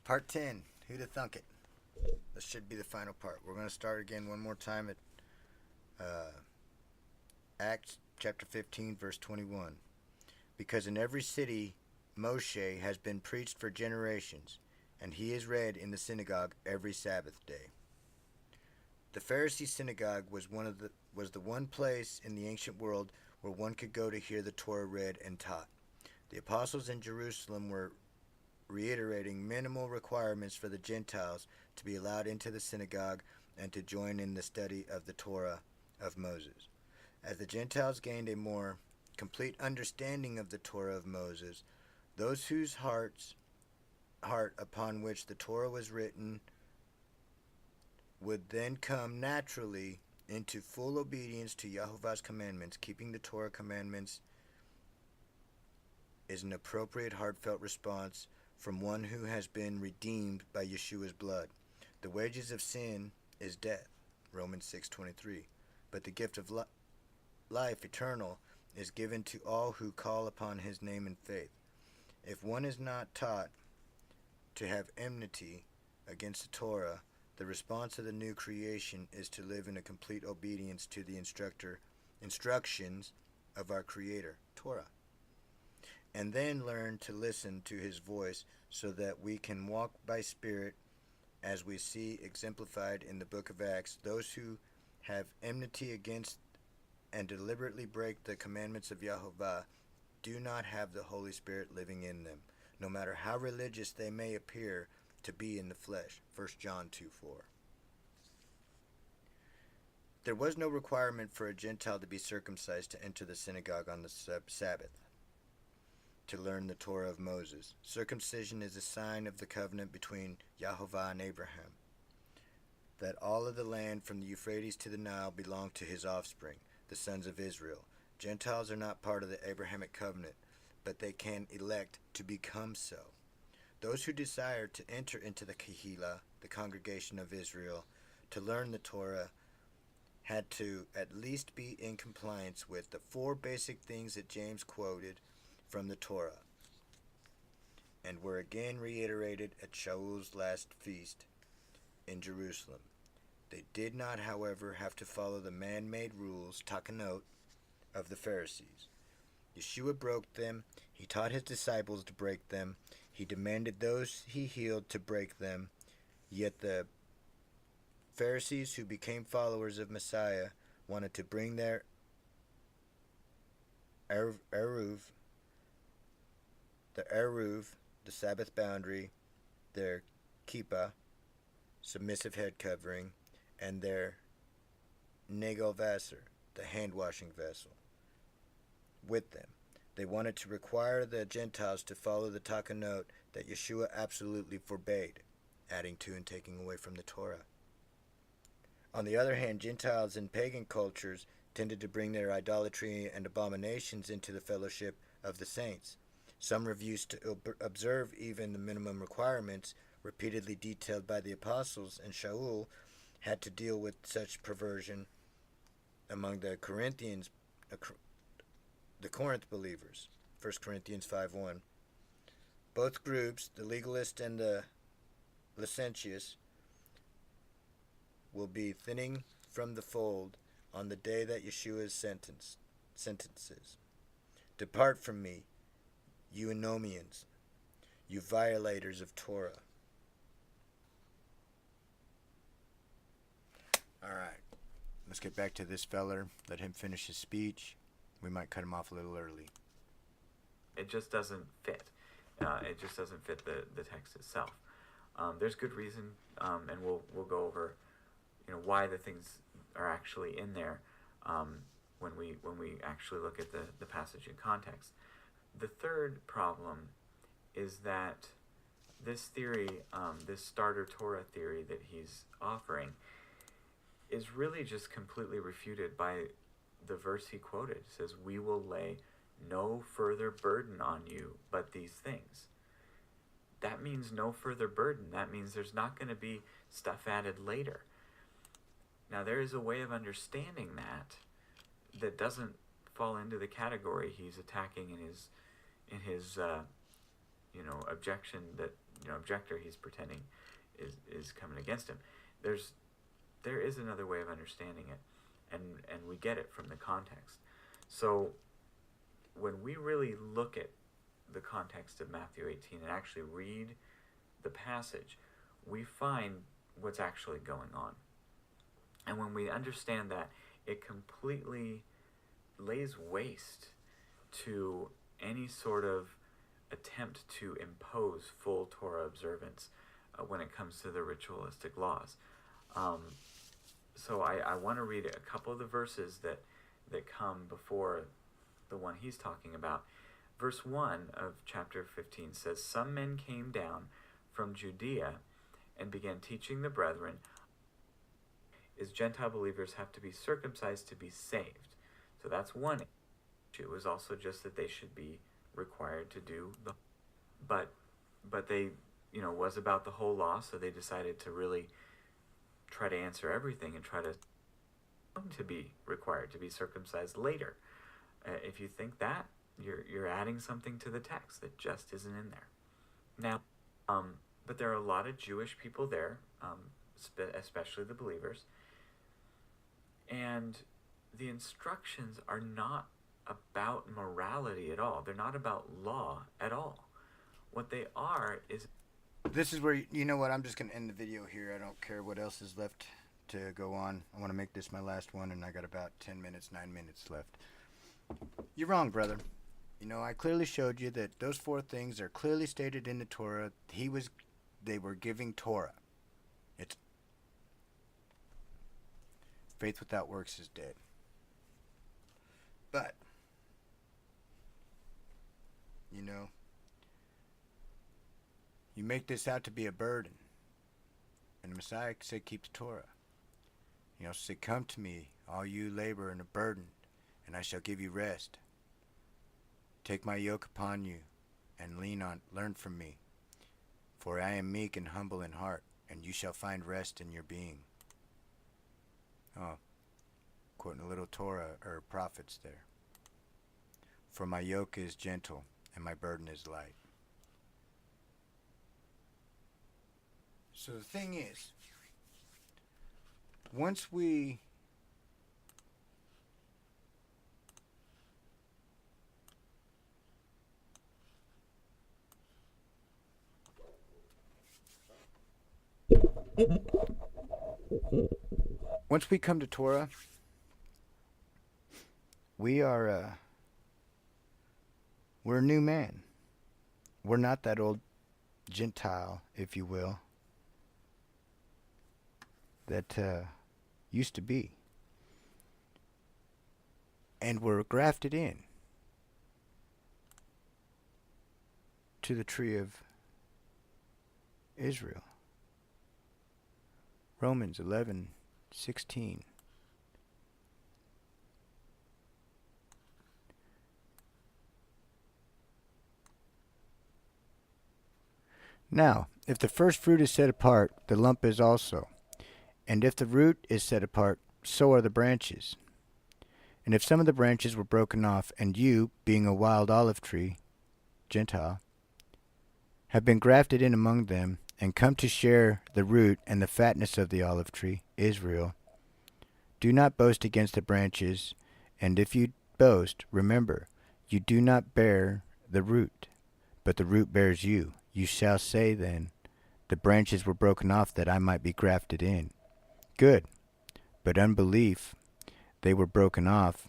Part 10. Who'd have thunk it? This should be the final part. We're going to start again one more time at uh, Acts chapter 15, verse 21. Because in every city Moshe has been preached for generations, and he is read in the synagogue every Sabbath day. The Pharisee synagogue was the one place in the ancient world where one could go to hear the Torah read and taught. The apostles in Jerusalem were reiterating minimal requirements for the Gentiles to be allowed into the synagogue and to join in the study of the Torah of Moses. As the Gentiles gained a more complete understanding of the Torah of Moses, those whose heart upon which the Torah was written would then come naturally into full obedience to Yahovah's commandments. Keeping the Torah commandments is an appropriate heartfelt response from one who has been redeemed by Yeshua's blood. The wages of sin is death, Romans 6:23. But the gift of life eternal is given to all who call upon his name in faith. If one is not taught to have enmity against the Torah, the response of the new creation is to live in a complete obedience to the instructions of our Creator, Torah, and then learn to listen to his voice so that we can walk by Spirit, as we see exemplified in the book of Acts. Those who have enmity against and deliberately break the commandments of Yahovah do not have the Holy Spirit living in them, no matter how religious they may appear to be in the flesh. 1 John 2:4. There was no requirement for a Gentile to be circumcised to enter the synagogue on the Sabbath to learn the Torah of Moses. Circumcision is a sign of the covenant between Yahovah and Abraham, that all of the land from the Euphrates to the Nile belonged to his offspring, the sons of Israel. Gentiles are not part of the Abrahamic covenant, but they can elect to become so. Those who desire to enter into the Kehillah, the congregation of Israel, to learn the Torah, had to at least be in compliance with the four basic things that James quoted from the Torah, and were again reiterated at Shaul's last feast in Jerusalem. They did not, however, have to follow the man-made rules, takanot, of the Pharisees. Yeshua broke them. He taught his disciples to break them. He demanded those he healed to break them. Yet the Pharisees who became followers of Messiah wanted to bring their eruv, the Sabbath boundary, their kippah, submissive head covering, and their negel vaser, the hand-washing vessel, with them. They wanted to require the Gentiles to follow the takanot that Yeshua absolutely forbade, adding to and taking away from the Torah. On the other hand, Gentiles in pagan cultures tended to bring their idolatry and abominations into the fellowship of the saints. Some refused to observe even the minimum requirements repeatedly detailed by the apostles, and Shaul had to deal with such perversion among the Corinth believers. 1 Corinthians 5:1. Both groups, the legalist and the licentious, will be thinning from the fold on the day that Yeshua's sentences. Depart from me, you Anomians, you violators of Torah. Alright, let's get back to this feller. Let him finish his speech. We might cut him off a little early. It just doesn't fit. It just doesn't fit the text itself. There's good reason, and we'll go over, why the things are actually in there when we actually look at the passage in context. The third problem is that this theory, this starter Torah theory that he's offering, is really just completely refuted by the verse he quoted. It says, "We will lay no further burden on you but these things." That means no further burden. That means there's not going to be stuff added later. Now, there is a way of understanding that doesn't fall into the category he's attacking in his objection that objector he's pretending is coming against him. There is another way of understanding it, and we get it from the context. So when we really look at the context of Matthew 18 and actually read the passage, we find what's actually going on. And when we understand that, it completely lays waste to any sort of attempt to impose full Torah observance when it comes to the ritualistic laws. So I want to read a couple of the verses that come before the one he's talking about. Verse 1 of chapter 15 says, "Some men came down from Judea and began teaching the brethren, is Gentile believers have to be circumcised to be saved." So that's one issue. It was also just that they should be required to do the, but they, was about the whole law, so they decided to really try to answer everything and try to be required to be circumcised later. If you think that, you're adding something to the text that just isn't in there. Now, but there are a lot of Jewish people there, especially the believers, and the instructions are not about morality at all. They're not about law at all. What they are is... This is where, you know what, I'm just going to end the video here. I don't care what else is left to go on. I want to make this my last one, and I got about 9 minutes left. You're wrong, brother. I clearly showed you that those 4 things are clearly stated in the Torah. They were giving Torah. It's faith without works is dead. But, you make this out to be a burden. And the Messiah said, keep the Torah. He also said, come to me, all you labor and are burdened, and I shall give you rest. Take my yoke upon you, and learn from me. For I am meek and humble in heart, and you shall find rest in your being. Oh, quoting a little Torah or prophets there. For my yoke is gentle, and my burden is light. So the thing is, once we come to Torah, we're a new man. We're not that old Gentile, if you will, that used to be. And we're grafted in to the tree of Israel. Romans 11:16. Now, if the first fruit is set apart, the lump is also. And if the root is set apart, so are the branches. And if some of the branches were broken off, and you, being a wild olive tree, Gentile, have been grafted in among them, and come to share the root and the fatness of the olive tree, Israel, do not boast against the branches, and if you boast, remember, you do not bear the root, but the root bears you. You shall say then, the branches were broken off that I might be grafted in. Good, but unbelief, they were broken off,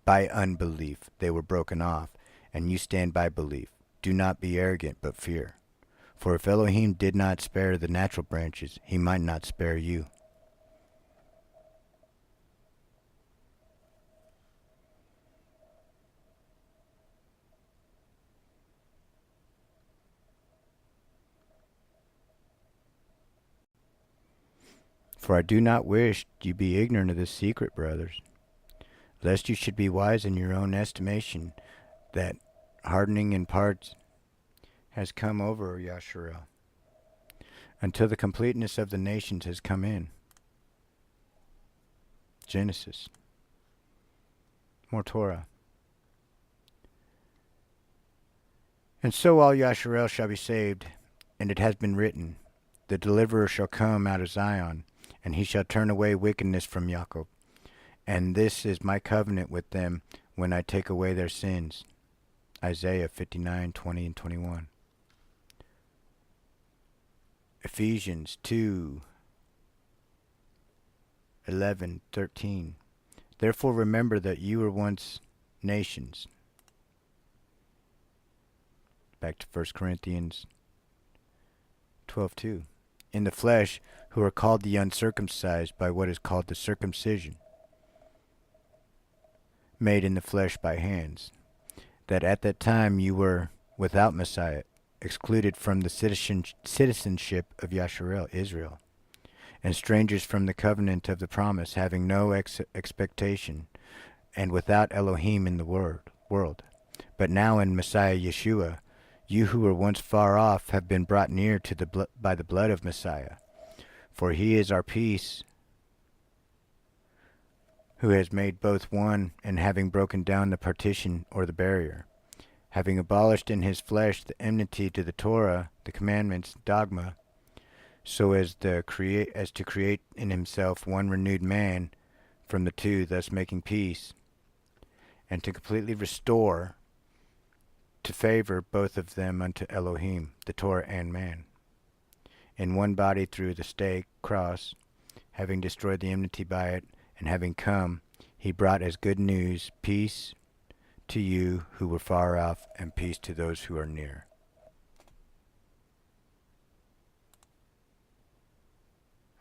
by unbelief they were broken off, and you stand by belief. Do not be arrogant, but fear. For if Elohim did not spare the natural branches, he might not spare you. For I do not wish you be ignorant of this secret, brothers, lest you should be wise in your own estimation, that hardening in parts has come over Yasharel, until the completeness of the nations has come in. Genesis. More Torah. And so all Yasharel shall be saved, and it has been written, the deliverer shall come out of Zion, and he shall turn away wickedness from Jacob. And this is my covenant with them when I take away their sins. Isaiah 59:20 and 21. Ephesians 2:11-13. Therefore remember that you were once nations. Back to 1 Corinthians 12:2. In the flesh, who are called the uncircumcised by what is called the circumcision, made in the flesh by hands, that at that time you were without Messiah, excluded from the citizenship of Yasharel, Israel, and strangers from the covenant of the promise, having no expectation, and without Elohim in the world. But now in Messiah Yeshua, you who were once far off have been brought near to by the blood of Messiah. For he is our peace, who has made both one, and having broken down the partition or the barrier, having abolished in his flesh the enmity to the Torah, the commandments, dogma, so as to create in himself one renewed man from the two, thus making peace, and to completely restore to favor both of them unto Elohim, the Torah and man, in one body through the stake, cross, having destroyed the enmity by it, and having come, he brought as good news peace to you who were far off, and peace to those who are near.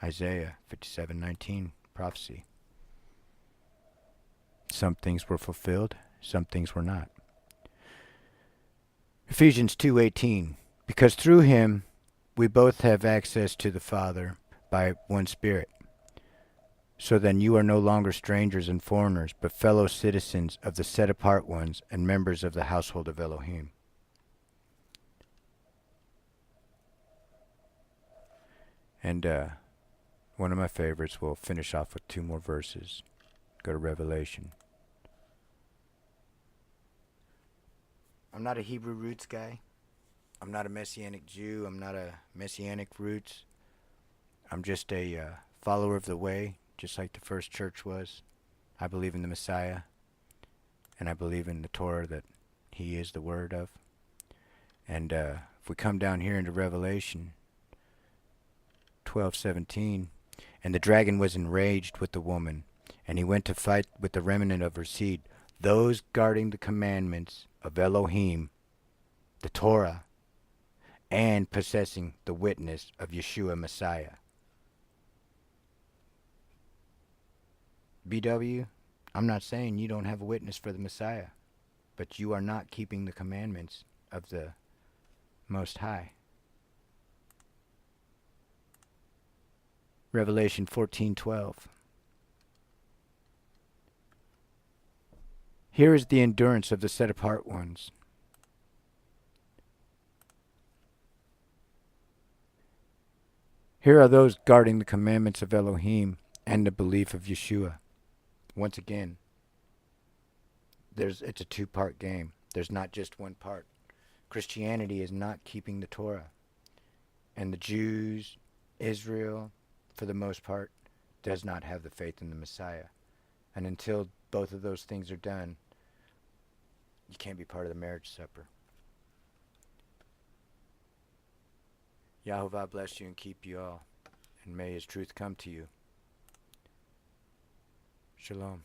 Isaiah 57:19, prophecy. Some things were fulfilled, some things were not. Ephesians 2:18, because through him we both have access to the Father by one Spirit. So then you are no longer strangers and foreigners, but fellow citizens of the set-apart ones and members of the household of Elohim. And one of my favorites, we'll finish off with two more verses. Go to Revelation. I'm not a Hebrew roots guy. I'm not a Messianic Jew. I'm not a Messianic roots. I'm just a follower of the way, just like the first church was. I believe in the Messiah, and I believe in the Torah that he is the word of. And if we come down here into Revelation 12:17, and the dragon was enraged with the woman, and he went to fight with the remnant of her seed, those guarding the commandments of Elohim, the Torah, and possessing the witness of Yeshua Messiah. BW, I'm not saying you don't have a witness for the Messiah, but you are not keeping the commandments of the Most High. Revelation 14:12. Here is the endurance of the set-apart ones. Here are those guarding the commandments of Elohim and the belief of Yeshua. Once again, it's a two-part game. There's not just one part. Christianity is not keeping the Torah. And the Jews, Israel, for the most part, does not have the faith in the Messiah. And until both of those things are done, you can't be part of the marriage supper. Yahovah bless you and keep you all, and may his truth come to you. Shalom.